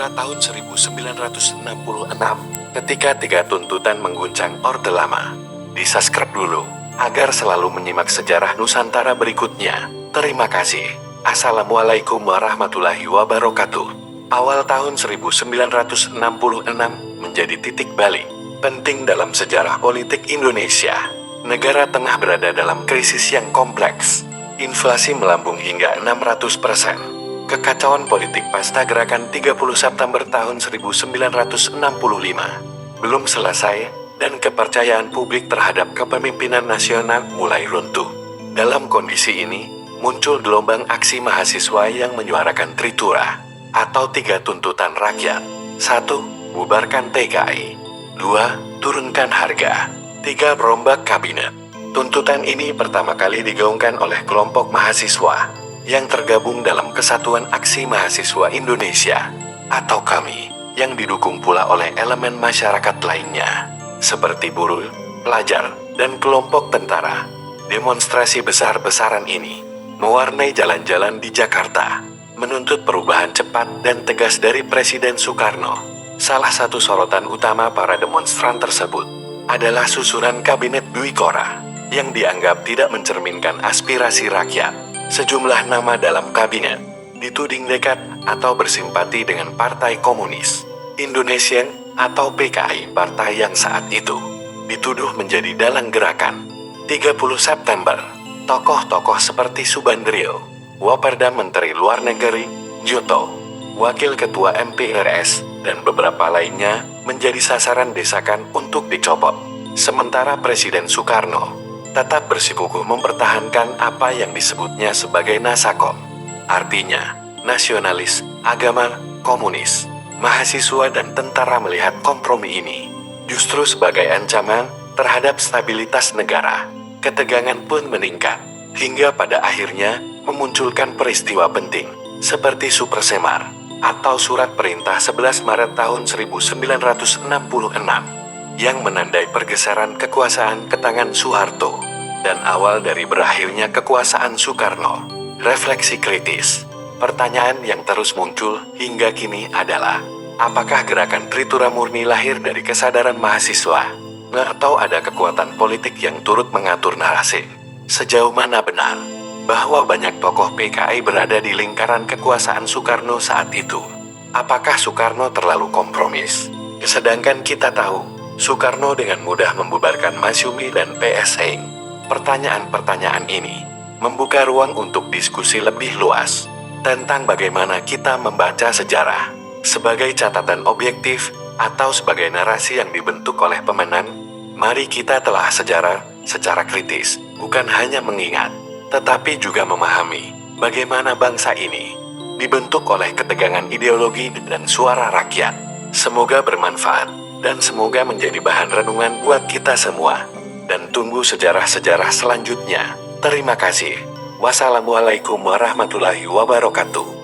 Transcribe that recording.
era tahun 1966, ketika 3 tuntutan mengguncang Orde Lama. Di-subscribe dulu, agar selalu menyimak sejarah Nusantara berikutnya. Terima kasih. Assalamualaikum warahmatullahi wabarakatuh. Awal tahun 1966 menjadi titik balik penting dalam sejarah politik Indonesia. Negara tengah berada dalam krisis yang kompleks. Inflasi melambung hingga 600%. Kekacauan politik pasca gerakan 30 September tahun 1965 belum selesai, dan kepercayaan publik terhadap kepemimpinan nasional mulai runtuh. Dalam kondisi ini, muncul gelombang aksi mahasiswa yang menyuarakan Tritura, atau 3 tuntutan rakyat. 1. Bubarkan PKI. 2. Turunkan harga. 3. Rombak kabinet. Tuntutan ini pertama kali digaungkan oleh kelompok mahasiswa yang tergabung dalam Kesatuan Aksi Mahasiswa Indonesia, atau KAMI, yang didukung pula oleh elemen masyarakat lainnya, seperti buruh, pelajar, dan kelompok tentara. Demonstrasi besar-besaran ini mewarnai jalan-jalan di Jakarta, menuntut perubahan cepat dan tegas dari Presiden Soekarno. Salah satu sorotan utama para demonstran tersebut adalah susunan Kabinet Dwi Kora, yang dianggap tidak mencerminkan aspirasi rakyat. Sejumlah nama dalam kabinet dituding dekat atau bersimpati dengan Partai Komunis Indonesia atau PKI, partai yang saat itu dituduh menjadi dalang gerakan 30 September. Tokoh-tokoh seperti Subandrio, Waperda Menteri Luar Negeri, Joto, Wakil Ketua MPRS, dan beberapa lainnya menjadi sasaran desakan untuk dicopot. Sementara Presiden Soekarno tetap bersikukuh mempertahankan apa yang disebutnya sebagai Nasakom. Artinya, nasionalis, agama, komunis. Mahasiswa dan tentara melihat kompromi ini justru sebagai ancaman terhadap stabilitas negara. Ketegangan pun meningkat, hingga pada akhirnya memunculkan peristiwa penting, seperti Supersemar, atau Surat Perintah 11 Maret tahun 1966, yang menandai pergeseran kekuasaan ke tangan Soeharto, dan awal dari berakhirnya kekuasaan Soekarno. Refleksi kritis. Pertanyaan yang terus muncul hingga kini adalah, apakah gerakan Tritura murni lahir dari kesadaran mahasiswa, atau ada kekuatan politik yang turut mengatur narasi? Sejauh mana benar bahwa banyak tokoh PKI berada di lingkaran kekuasaan Soekarno saat itu? Apakah Soekarno terlalu kompromis? Sedangkan kita tahu, Soekarno dengan mudah membubarkan Masyumi dan PSI. Pertanyaan-pertanyaan ini membuka ruang untuk diskusi lebih luas tentang bagaimana kita membaca sejarah, sebagai catatan objektif atau sebagai narasi yang dibentuk oleh pemenang. Mari kita telah sejarah secara kritis, bukan hanya mengingat, tetapi juga memahami bagaimana bangsa ini dibentuk oleh ketegangan ideologi dan suara rakyat. Semoga bermanfaat, dan semoga menjadi bahan renungan buat kita semua. Dan tunggu sejarah-sejarah selanjutnya. Terima kasih. Wassalamualaikum warahmatullahi wabarakatuh.